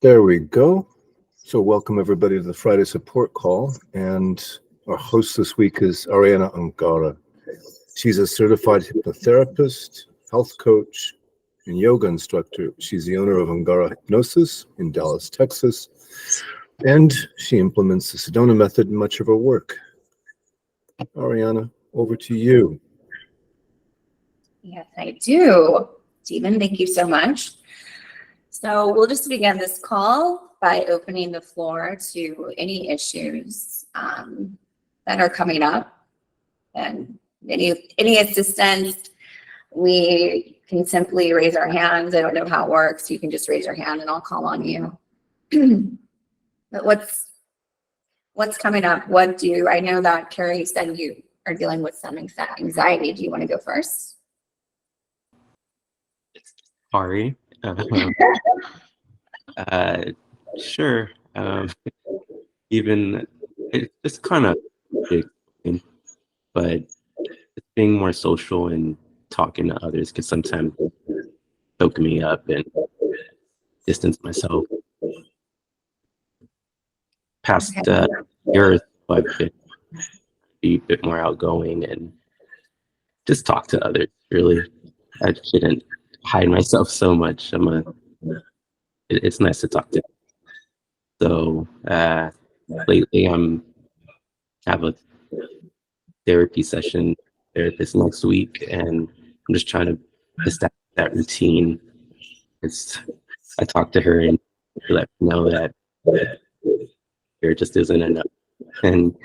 There we go. So welcome everybody to the Friday support call. And our host this week is Arianna Angara. She's a certified hypnotherapist, health coach, and yoga instructor. She's the owner of Angara Hypnosis in Dallas, Texas. And she implements the Sedona Method in much of her work. Arianna, over to you. Yes, I do. Stephen, thank you so much. So we'll just begin this call by opening the floor to any issues that are coming up, and any assistance. We can simply raise our hands. I don't know how it works. You can just raise your hand and I'll call on you. But what's coming up? I know that Carrie said you are dealing with some anxiety. Do you want to go first? Sorry. Sure. Even it's just kind of big, but being more social and talking to others can sometimes choke me up and distance myself. Past years, I've been be a bit more outgoing and just talk to others. Really, I shouldn't hide myself so much. It's nice to talk to. So lately, have a therapy session this next week, and I'm just trying to establish that routine. I talked to her and let her know that there just isn't enough, and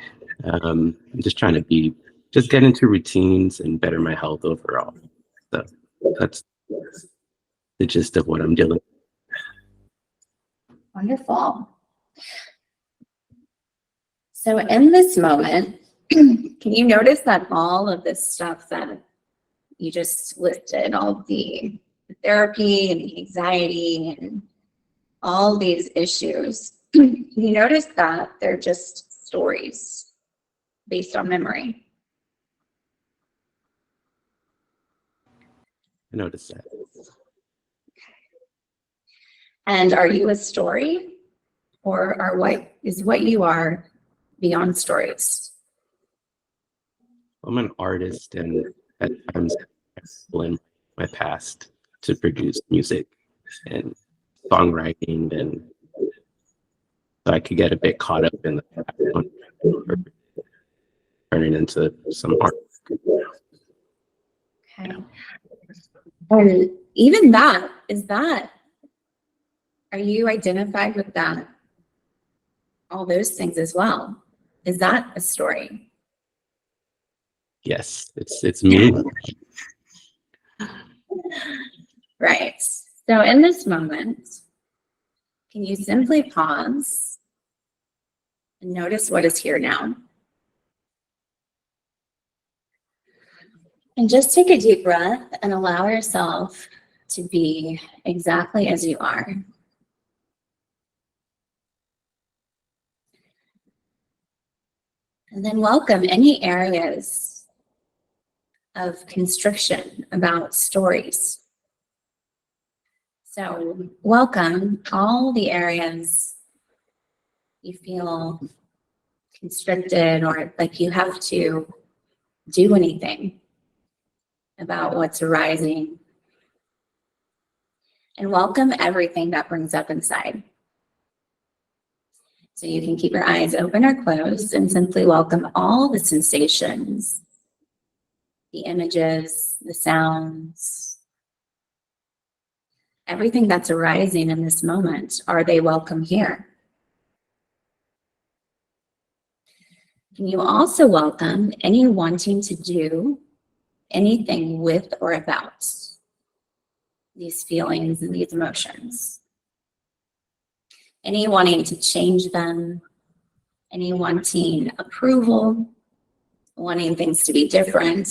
I'm just trying to get into routines and better my health overall. So that's the gist of what I'm dealing with. Wonderful. So in this moment, can you notice that all of this stuff that you just listed, all the therapy and the anxiety and all these issues, can you notice that they're just stories based on memory? I noticed that. And are you a story, or is what you are beyond stories? I'm an artist, and at times I blend my past to produce music and songwriting, and so I could get a bit caught up in the past, turning into some art. Okay. And even are you identified with that? All those things as well. Is that a story? Yes, it's me. Right. So in this moment, can you simply pause and notice what is here now? And just take a deep breath and allow yourself to be exactly as you are. And then welcome any areas of constriction about stories. So welcome all the areas you feel constricted or like you have to do anything about what's arising. And welcome everything that brings up inside. So you can keep your eyes open or closed and simply welcome all the sensations, the images, the sounds, everything that's arising in this moment. Are they welcome here? Can you also welcome any wanting to do anything with or about these feelings and these emotions? Any wanting to change them, any wanting approval, wanting things to be different,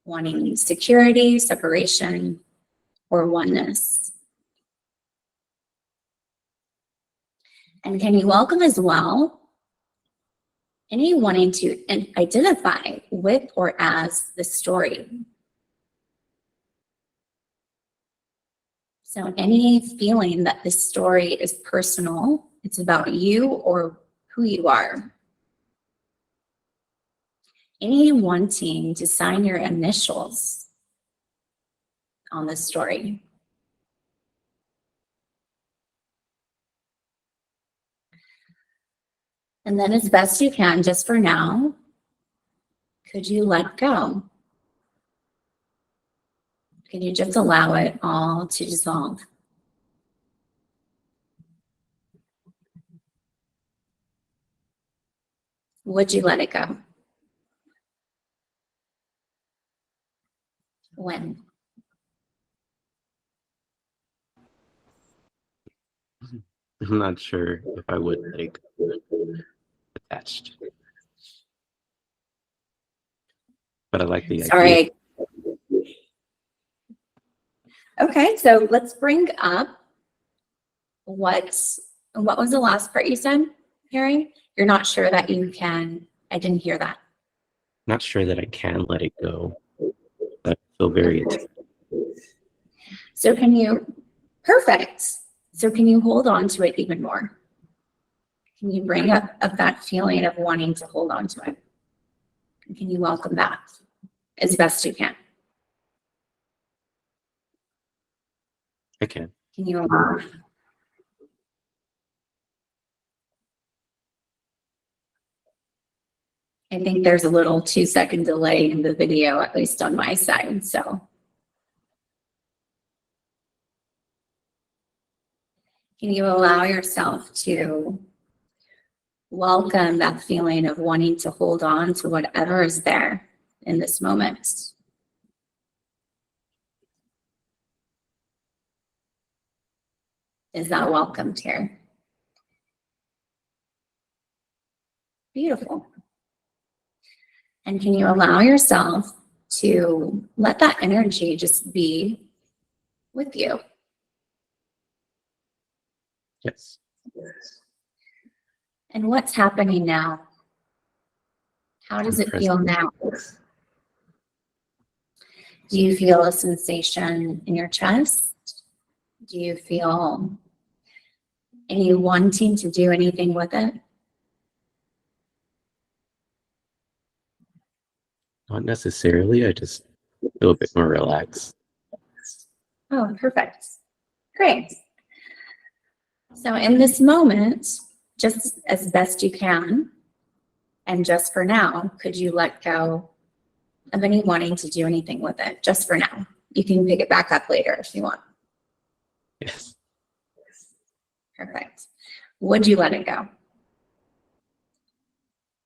wanting security, separation, or oneness. And can you welcome as well any wanting to identify with or as the story? So any feeling that this story is personal, it's about you or who you are. Any wanting to sign your initials on this story. And then as best you can, just for now, could you let go? Can you just allow it all to dissolve? Would you let it go? When? I'm not sure if I would like attached, but I like the idea. Sorry. Okay, so let's bring up what was the last part you said, Harry? You're not sure that you can. I didn't hear that. Not sure that I can let it go. I feel very attached. So can you, perfect. So can you hold on to it even more? Can you bring up that feeling of wanting to hold on to it? Can you welcome that as best you can? I can. Can you allow? I think there's a little 2-second delay in the video, at least on my side, so. Can you allow yourself to welcome that feeling of wanting to hold on to whatever is there in this moment? Is that welcomed here? Beautiful. And can you allow yourself to let that energy just be with you? Yes. And what's happening now? How does it feel now? Do you feel a sensation in your chest? Do you feel any wanting to do anything with it? Not necessarily. I just feel a bit more relaxed. Oh, perfect. Great. So in this moment, just as best you can, and just for now, could you let go of any wanting to do anything with it, just for now? You can pick it back up later if you want. Yes. Perfect. Would you let it go?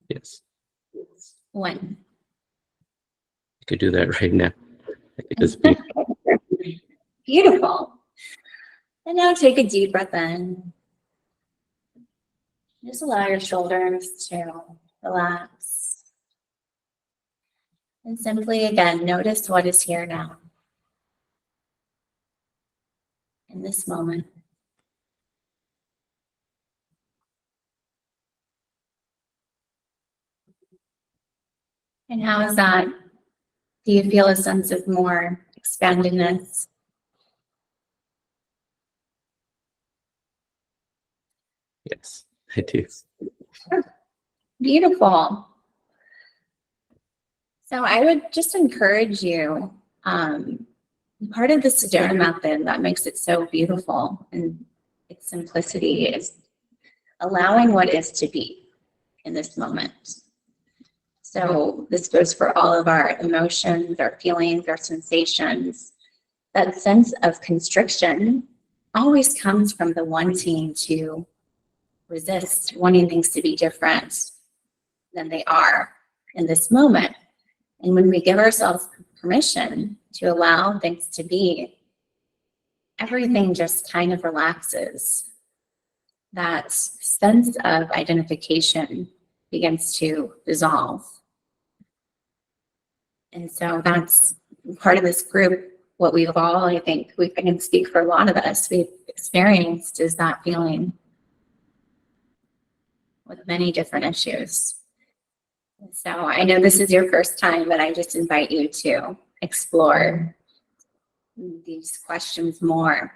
Yes. When? I could do that right now. I could just be. Beautiful. And now take a deep breath in. Just allow your shoulders to relax. And simply, again, notice what is here now. In this moment. And how is that? Do you feel a sense of more expandedness? Yes, I do. Beautiful. So I would just encourage you, part of the Sedona Method that makes it so beautiful and its simplicity is allowing what is to be in this moment. So this goes for all of our emotions, our feelings, our sensations. That sense of constriction always comes from the wanting to resist, wanting things to be different than they are in this moment. And when we give ourselves permission to allow things to be, everything just kind of relaxes. That sense of identification begins to dissolve. And so that's part of this group. What we've all, I think, I can speak for a lot of us, we've experienced is that feeling with many different issues. So I know this is your first time, but I just invite you to explore these questions more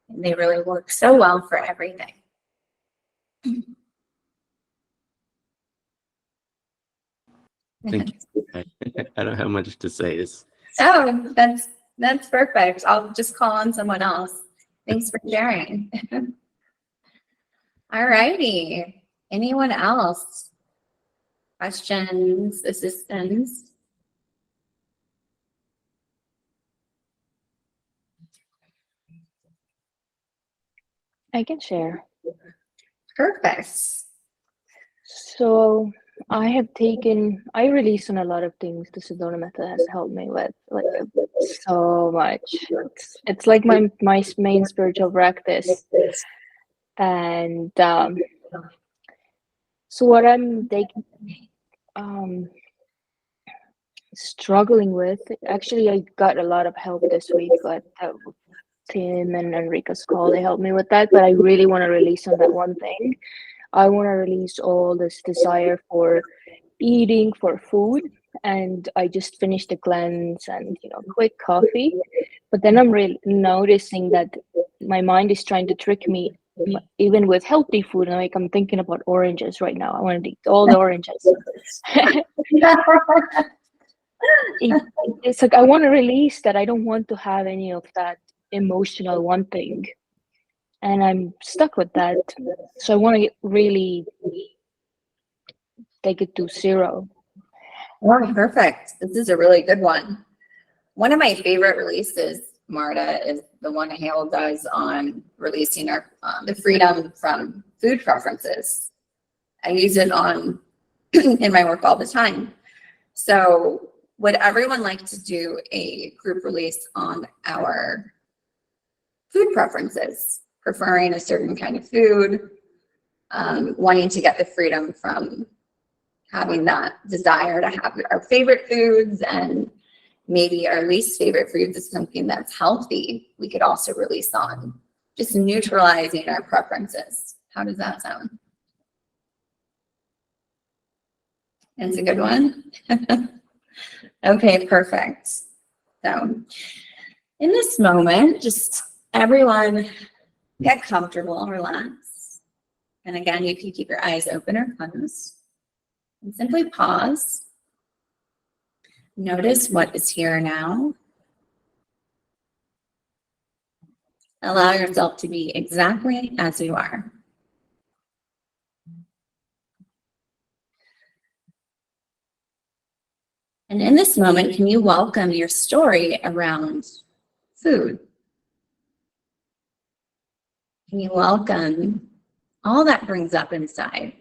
And they really work so well for everything. Thank you. I don't have much to say. Oh, that's perfect. I'll just call on someone else. Thanks for sharing. All righty. Anyone else? Questions, assistance? I can share. Perfect. So I release on a lot of things the Sedona Method has helped me with, like so much. It's like my main spiritual practice. And so what I'm struggling with, actually I got a lot of help this week, but Tim and Enrica's call, they helped me with that, but I really want to release on that one thing. I want to release all this desire for eating, for food, and I just finished the cleanse and quick coffee, but then I'm really noticing that my mind is trying to trick me even with healthy food. Like I'm thinking about oranges right now. I want to eat all the oranges. It's like I want to release that. I don't want to have any of that emotional wanting, and I'm stuck with that. So I want to really take it to zero. Oh, perfect. This is a really good one. One of my favorite releases, Marta, is the one Hale does on releasing our the freedom from food preferences. I use it on in my work all the time. So would everyone like to do a group release on our food preferences, preferring a certain kind of food, wanting to get the freedom from having that desire to have our favorite foods, and maybe our least favorite foods is something that's healthy we could also release on, just neutralizing our preferences. How does that sound? That's a good one. Okay, perfect. So in this moment, just everyone get comfortable, relax. And again, you can keep your eyes open or closed. And simply pause. Notice what is here now. Allow yourself to be exactly as you are. And in this moment, can you welcome your story around food? Can you welcome all that brings up inside?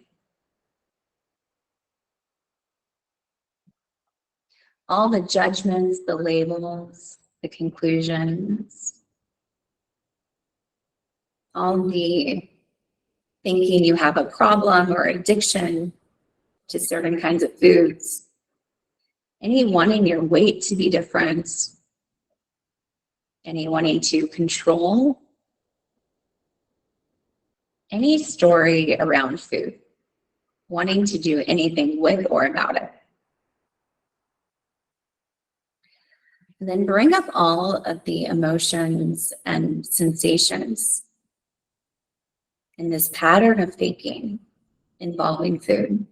All the judgments, the labels, the conclusions, all the thinking you have a problem or addiction to certain kinds of foods, any wanting your weight to be different, any wanting to control, any story around food, wanting to do anything with or about it. And then bring up all of the emotions and sensations in this pattern of thinking involving food.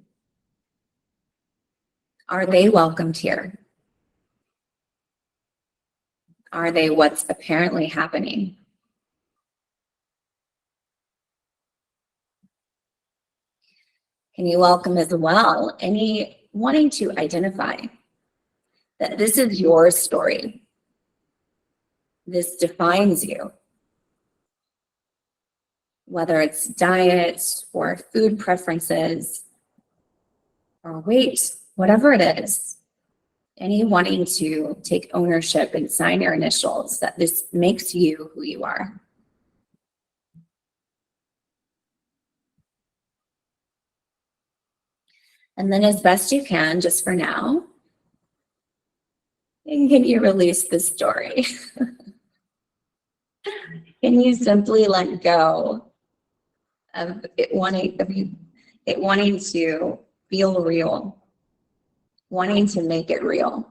Are they welcomed here? Are they what's apparently happening? Can you welcome as well any wanting to identify that this is your story? This defines you. Whether it's diet or food preferences or weight, whatever it is, any wanting to take ownership and sign your initials that this makes you who you are. And then as best you can, just for now, can you release the story? Can you simply let go of it wanting to feel real, wanting to make it real?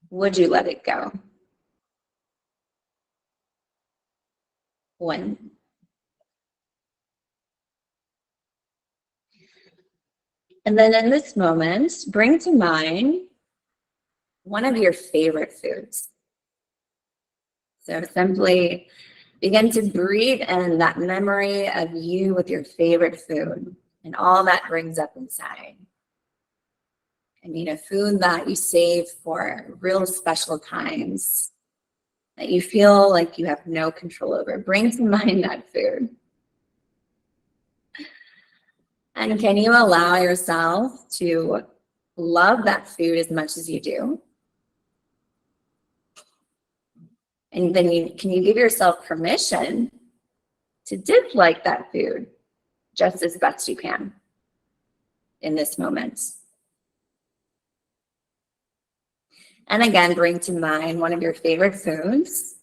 Would you let it go? 1. And then in this moment, bring to mind one of your favorite foods. So simply begin to breathe in that memory of you with your favorite food and all that brings up inside. I mean, a food that you save for real special times that you feel like you have no control over. Bring to mind that food. And can you allow yourself to love that food as much as you do? And then can you give yourself permission to dislike that food just as best you can in this moment? And again, bring to mind one of your favorite foods,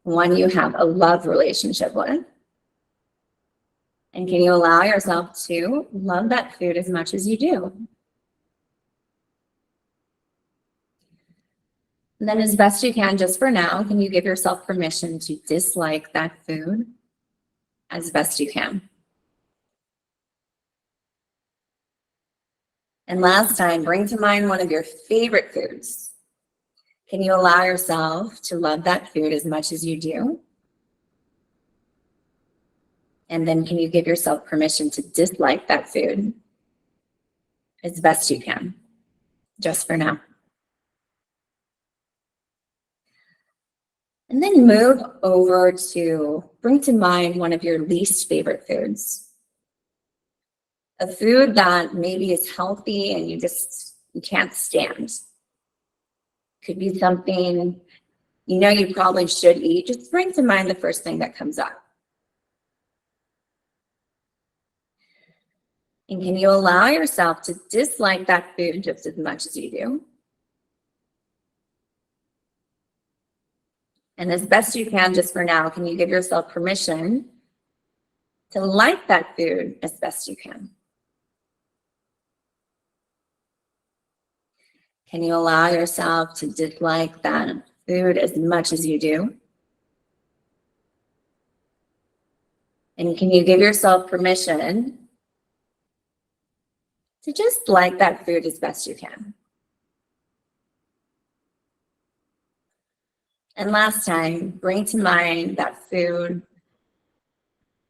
one you have a love relationship with. And can you allow yourself to love that food as much as you do? And then as best you can, just for now, can you give yourself permission to dislike that food as best you can? And last time, bring to mind one of your favorite foods. Can you allow yourself to love that food as much as you do? And then can you give yourself permission to dislike that food as best you can, just for now? And then move over to bring to mind one of your least favorite foods. A food that maybe is healthy and you can't stand. Could be something you know you probably should eat. Just bring to mind the first thing that comes up. And can you allow yourself to dislike that food just as much as you do? And as best you can, just for now, can you give yourself permission to like that food as best you can? Can you allow yourself to dislike that food as much as you do? And can you give yourself permission to just like that food as best you can? And last time, bring to mind that food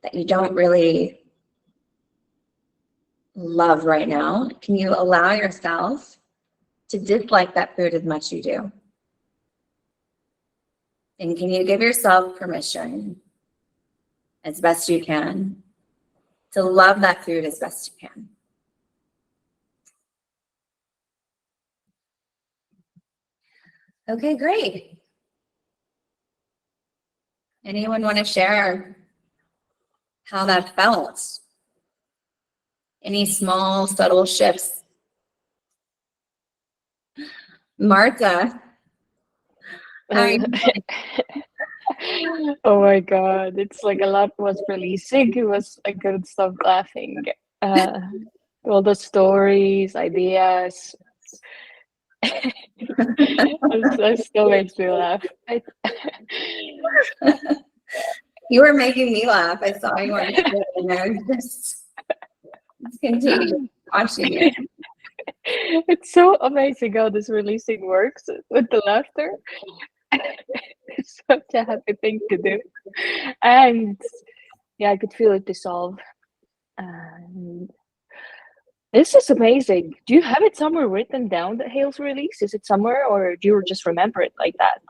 that you don't really love right now. Can you allow yourself to dislike that food as much as you do? And can you give yourself permission as best you can to love that food as best you can? Okay, great. Anyone want to share how that felt? Any small, subtle shifts? Martha. Oh my God, it's like a lot was releasing. I couldn't stop laughing. All the stories, ideas. It still makes me laugh. You were making me laugh. I saw you on Twitter and I was just continue watching it. It's so amazing how this releasing works with the laughter. It's such a happy thing to do. And yeah, I could feel it dissolve. And this is amazing. Do you have it somewhere written down that Hale's release? Is it somewhere or do you just remember it like that?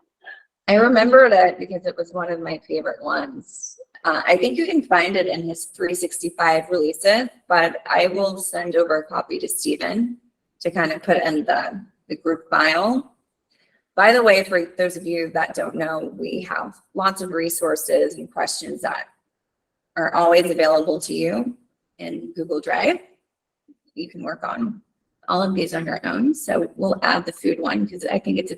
I remembered it because it was one of my favorite ones. I think you can find it in his 365 releases, but I will send over a copy to Stephen to kind of put in the group file. By the way, for those of you that don't know, we have lots of resources and questions that are always available to you in Google Drive. You can work on all of these on your own. So we'll add the food one because I think it's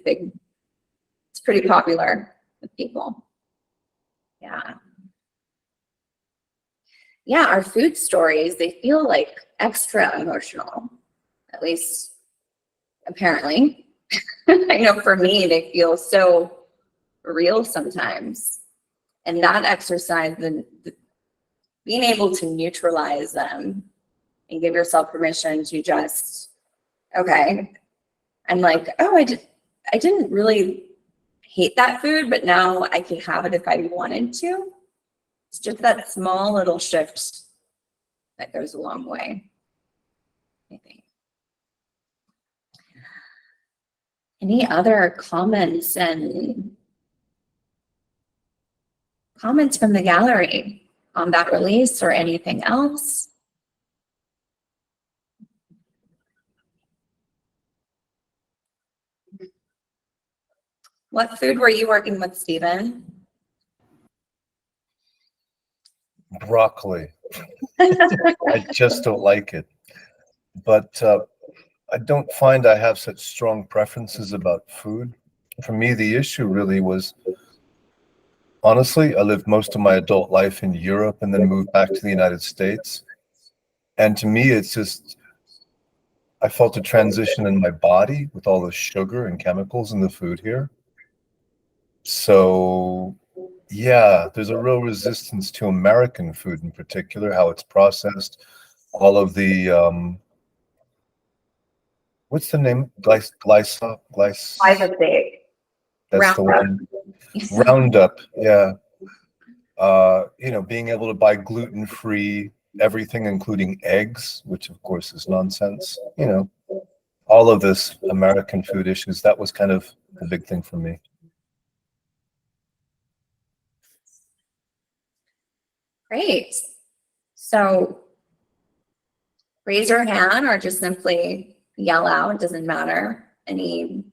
pretty popular with people. Yeah. Yeah, our food stories, they feel like extra emotional, at least apparently. I know for me, they feel so real sometimes. And that exercise, being able to neutralize them and give yourself permission to just, okay, I'm like, oh, I didn't really hate that food, but now I could have it if I wanted to. It's just that small little shift that goes a long way, I think. Any other comments from the gallery on that release or anything else? What food were you working with, Stephen? Broccoli. I just don't like it. But I don't find I have such strong preferences about food. For me, the issue really was, honestly, I lived most of my adult life in Europe and then moved back to the United States. And to me, it's just, I felt a transition in my body with all the sugar and chemicals in the food here. So yeah, there's a real resistance to American food in particular, how it's processed, all of the what's the name? Glyphosate. That's the one. Roundup. Yeah. Being able to buy gluten-free everything, including eggs, which of course is nonsense. All of this American food issues, that was kind of the big thing for me. Great. So raise your hand or just simply yell out, it doesn't matter. Anything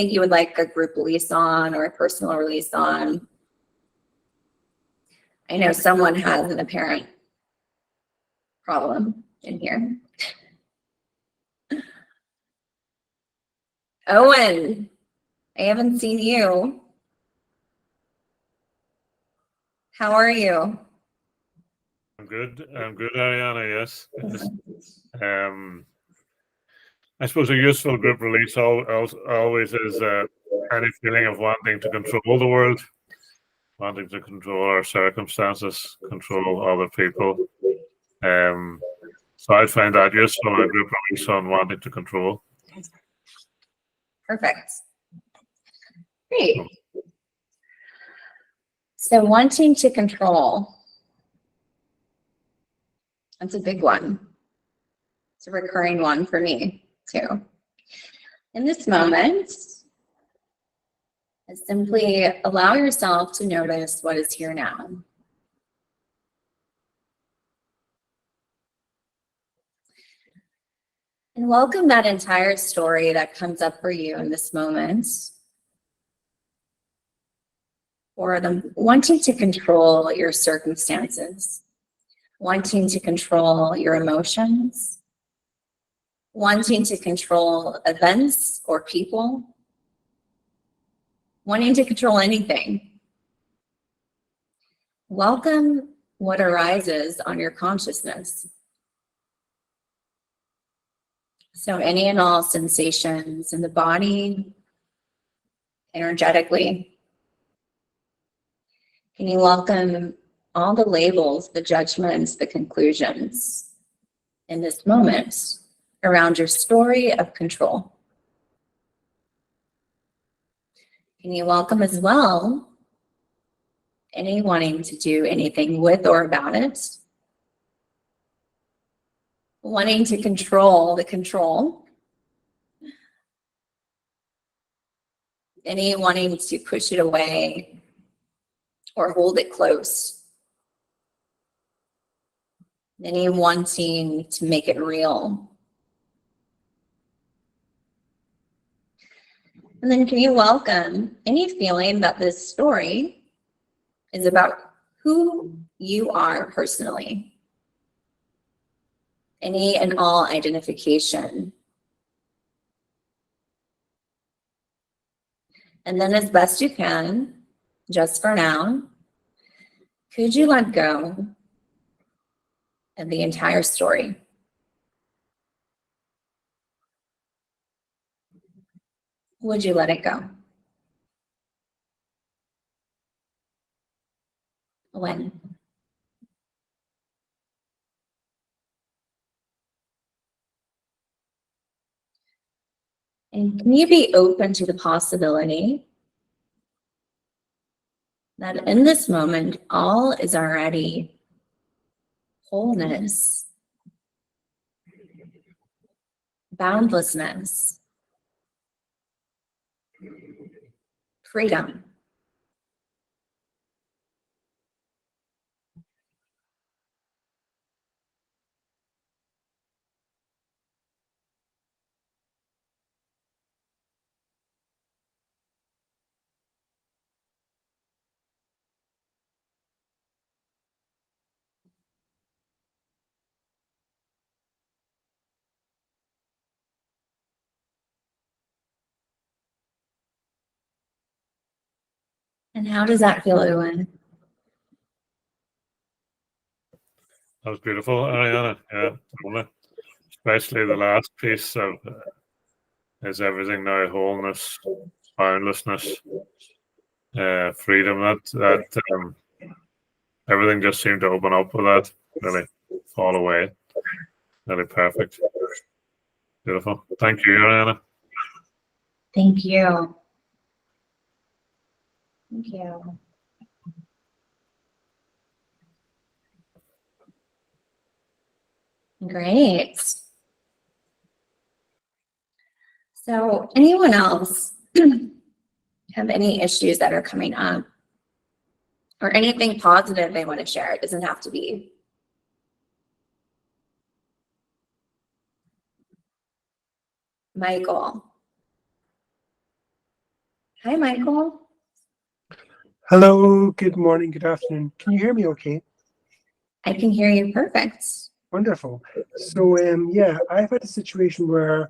you would like a group release on or a personal release on. I know someone has an apparent problem in here. Owen, I haven't seen you. How are you? I'm good, Arianna, yes. I suppose a useful group release always is any feeling of wanting to control the world, wanting to control our circumstances, control other people. So I find that useful, a group release on wanting to control. Perfect. Great. So wanting to control. That's a big one. It's a recurring one for me too. In this moment, simply allow yourself to notice what is here now. And welcome that entire story that comes up for you in this moment. Or the wanting to control your circumstances, wanting to control your emotions, wanting to control events or people, wanting to control anything. Welcome what arises on your consciousness. So any and all sensations in the body, energetically. Can you welcome all the labels, the judgments, the conclusions in this moment around your story of control? Can you welcome as well any wanting to do anything with or about it? Wanting to control the control. Any wanting to push it away or hold it close. Any wanting to make it real. And then can you welcome any feeling that this story is about who you are personally? Any and all identification. And then as best you can, just for now, could you let go of the entire story? Would you let it go? When? And can you be open to the possibility that in this moment, all is already wholeness, boundlessness, freedom. And how does that feel, Owen? That was beautiful, Arianna. Yeah, totally. Especially the last piece of is everything now wholeness, boundlessness, freedom. That everything just seemed to open up with that. Really fall away. Really perfect. Beautiful. Thank you, Arianna. Thank you. Thank you. Great. So anyone else have any issues that are coming up or anything positive they want to share? It doesn't have to be. Michael. Hi, Michael. Hello, good morning, good afternoon. Can you hear me okay? I can hear you perfect. Wonderful. So, yeah, I've had a situation where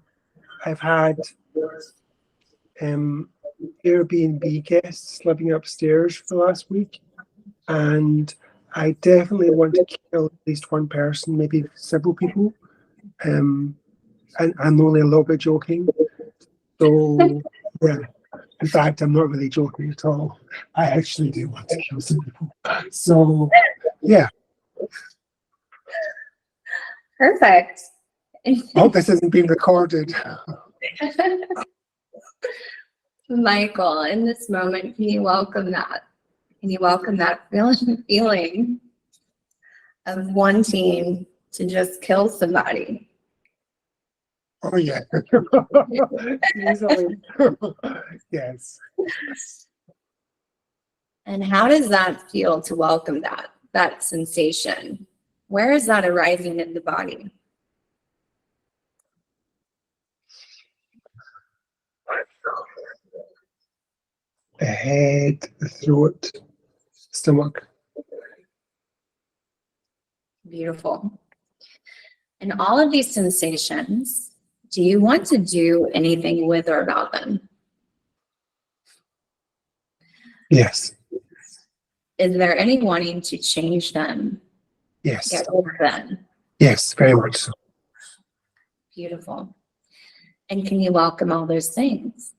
I've had Airbnb guests living upstairs for the last week, and I definitely want to kill at least one person, maybe several people. And I'm only a little bit joking. So, yeah. In fact, I'm not really joking at all. I actually do want to kill some people. So, yeah. Perfect. I hope this isn't being recorded. Michael, in this moment, can you welcome that? Can you welcome that feeling of wanting to just kill somebody? Oh, yeah. Easily. Yes. And how does that feel to welcome that sensation? Where is that arising in the body? The head, the throat, stomach. Beautiful. And all of these sensations, do you want to do anything with or about them? Yes. Is there any wanting to change them? Yes. Get rid of them? Yes, very much so. Beautiful. And can you welcome all those things?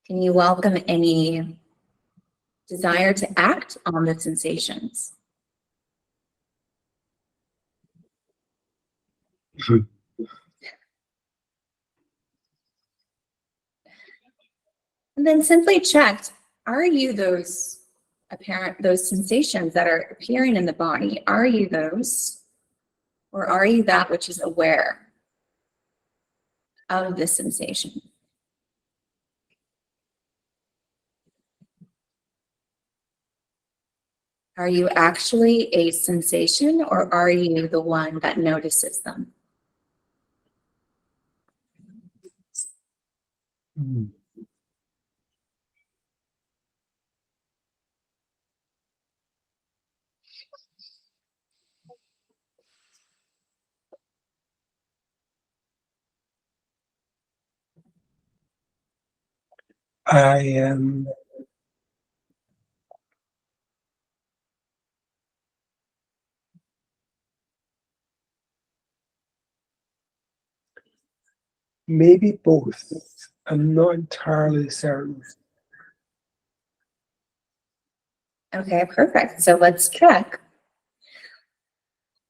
Can you welcome any desire to act on the sensations? Mhm. And then simply check, are you those sensations that are appearing in the body? Are you those? Or are you that which is aware of the sensation? Are you actually a sensation, or are you the one that notices them? Mm. I maybe both. I'm not entirely certain. Okay, perfect. So let's check.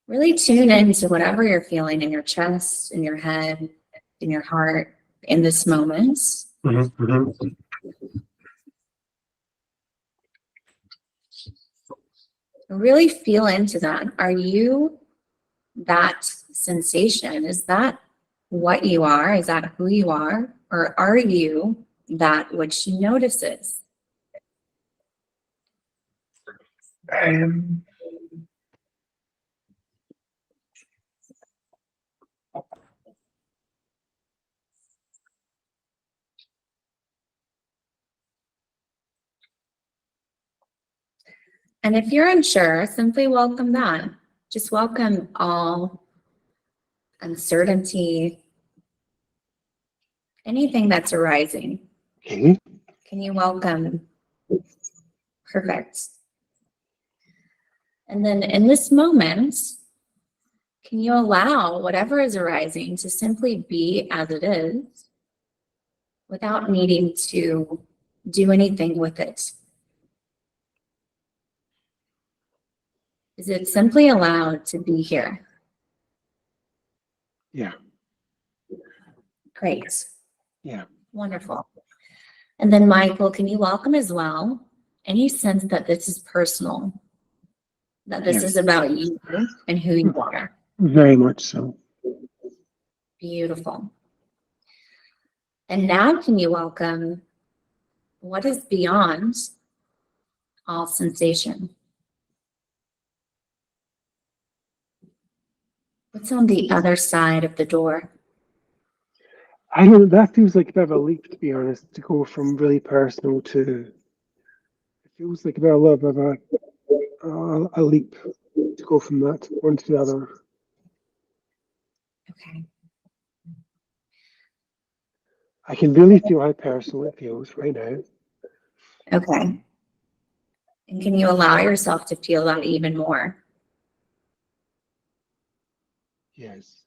Really tune into whatever you're feeling in your chest, in your head, in your heart, in this moment. Really feel into that. Are you that sensation? Is that what you are? Is that who you are? Or are you that which she notices? Um, And if you're unsure, simply welcome that. Just welcome all uncertainty, anything that's arising. okay. Can you welcome? Perfect. And then in this moment, can you allow whatever is arising to simply be as it is without needing to do anything with it? Is it simply allowed to be here? Yeah. Great. Yeah. Wonderful. And then Michael, can you welcome as well any sense that this is personal, that this is about you and who you are? Very much so. Beautiful. And now can you welcome what is beyond all sensation? What's on the other side of the door? I don't know, that feels like a bit of a leap, to be honest, to go from really personal to, it feels like a little bit of a leap to go from that one to the other. Okay. I can really feel how personal it feels right now. Okay. And can you allow yourself to feel that even more? Yes.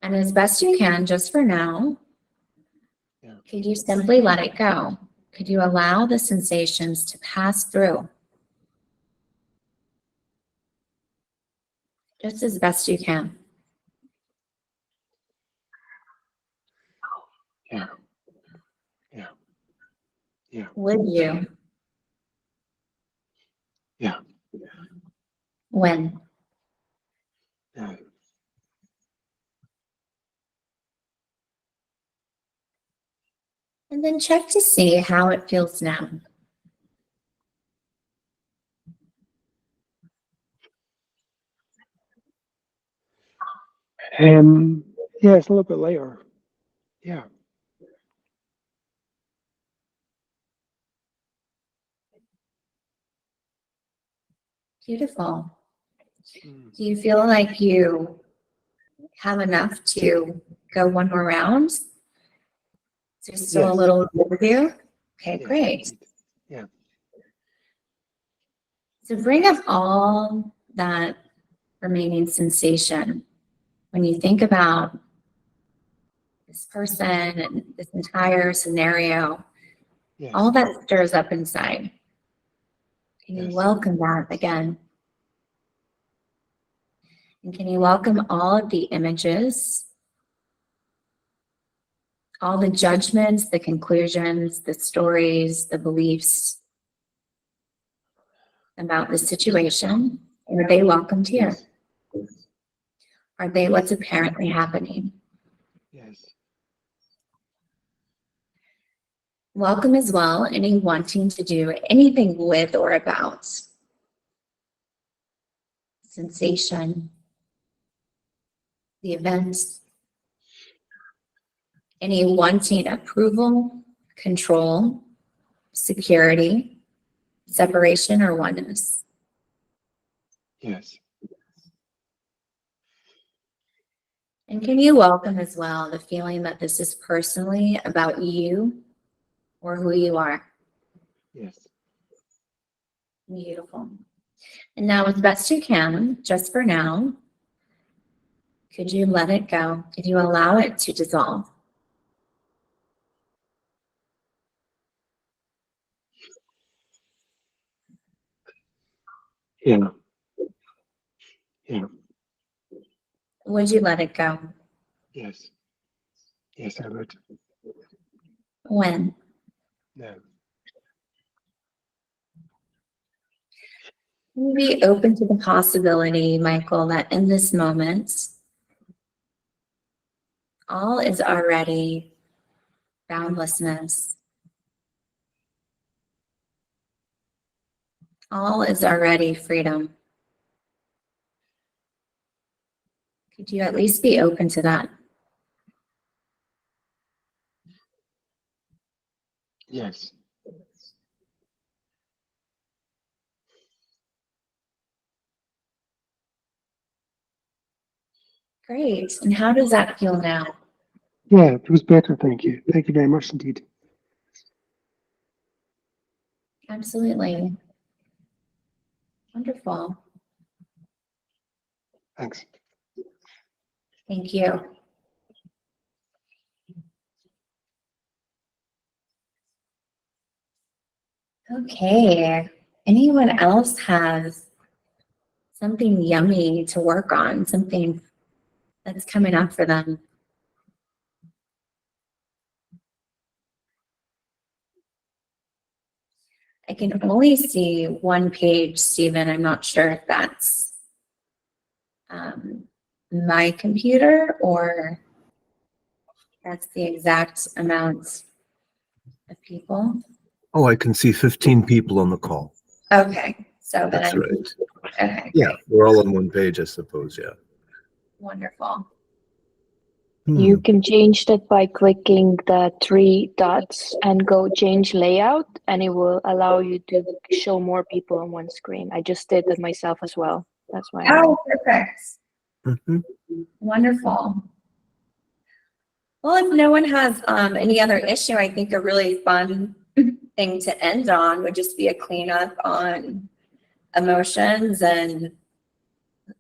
And as best you can, just for now, Yeah. could you simply let it go? Could you allow the sensations to pass through? Just as best you can. Yeah. Yeah. Yeah. Would you? Yeah. When? Yeah. And then check to see how it feels now. Yeah, it's a little bit later. Yeah. Beautiful. Do you feel like you have enough to go one more round? Is there still a Yes. little overview? Okay, Yes, great. indeed. Yeah. So bring up all that remaining sensation when you think about this person and this entire scenario, Yes. all that stirs up inside. Can you Yes. welcome that again? And can you welcome all of the images, all the judgments, the conclusions, the stories, the beliefs about the situation? Are they welcomed here? Yes. Are they what's apparently happening? Yes. Welcome as well any wanting to do anything with or about sensation, the events, any wanting approval, control, security, separation, or oneness. Yes. And can you welcome as well the feeling that this is personally about you or who you are? Yes. Beautiful. And now, as best you can, just for now, could you let it go? Could you allow it to dissolve? Yeah. Yeah. Would you let it go? Yes. Yes, I would. When? No. Be open to the possibility, Michael, that in this moment, all is already boundlessness. All is already freedom. Could you at least be open to that? Yes. Great. And how does that feel now? Yeah, it was better. Thank you. Thank you very much indeed. Absolutely. Wonderful. Thanks. Thank you. Okay. Anyone else has something yummy to work on, something that's coming up for them? I can only see one page, Stephen. I'm not sure if that's my computer or that's the exact amount of people. Oh, I can see 15 people on the call. Okay. So then That's I'm right. okay. Yeah, we're all on one page, I suppose. Yeah. Wonderful. You can change that by clicking the three dots and go change layout, and it will allow you to show more people on one screen. I just did that myself as well. That's why. Oh, perfect. Mhm. Wonderful. Well, if no one has any other issue, I think a really fun thing to end on would just be a cleanup on emotions and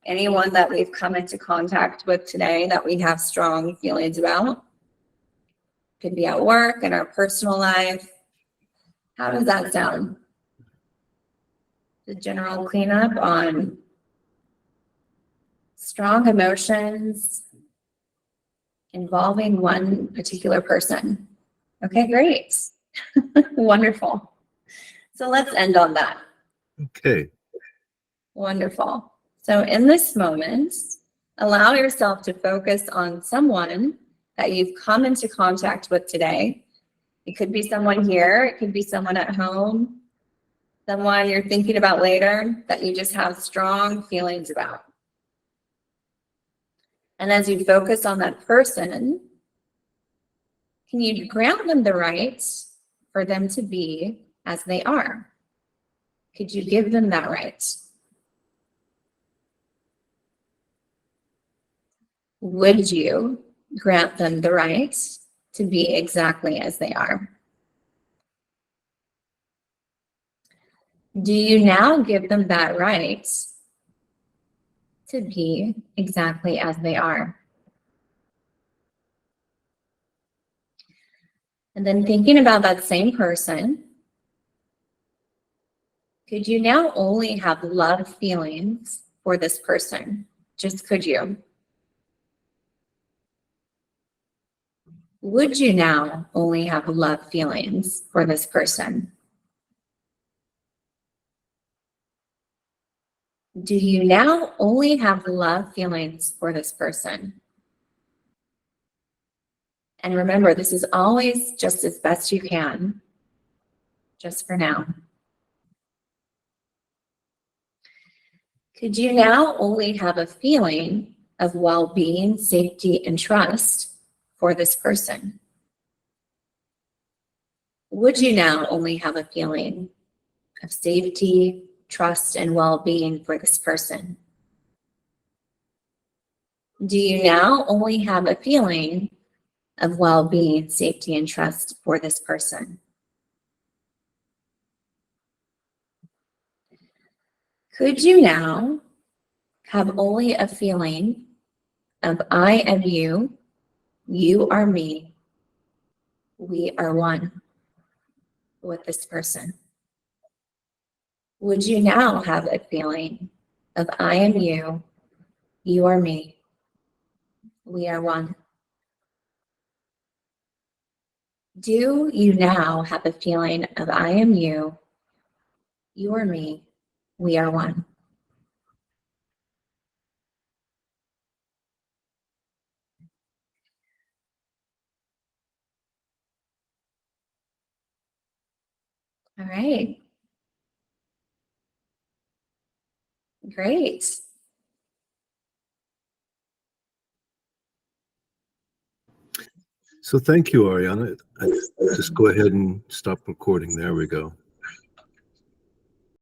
anyone that we've come into contact with today that we have strong feelings about. Could be at work, in our personal life. How does that sound? The general cleanup on strong emotions involving one particular person. Okay, great. Wonderful. So let's end on that. Okay. Wonderful. So in this moment, allow yourself to focus on someone that you've come into contact with today. It could be someone here, it could be someone at home, someone you're thinking about later that you just have strong feelings about. And as you focus on that person, can you grant them the right for them to be as they are? Could you give them that right? Would you grant them the right to be exactly as they are? Do you now give them that right to be exactly as they are? And then thinking about that same person, could you now only have love feelings for this person? Just could you? Would you now only have love feelings for this person? Do you now only have love feelings for this person? And remember, this is always just as best you can, just for now. Could you now only have a feeling of well-being, safety, and trust for this person? Would you now only have a feeling of safety, trust, and well-being for this person? Do you now only have a feeling of well-being, safety, and trust for this person? Could you now have only a feeling of I am you, you are me, we are one with this person? Would you now have a feeling of I am you, you are me, we are one? Do you now have a feeling of I am you, you are me, we are one? All right. Great. So thank you, Arianna. Just go ahead and stop recording. There we go.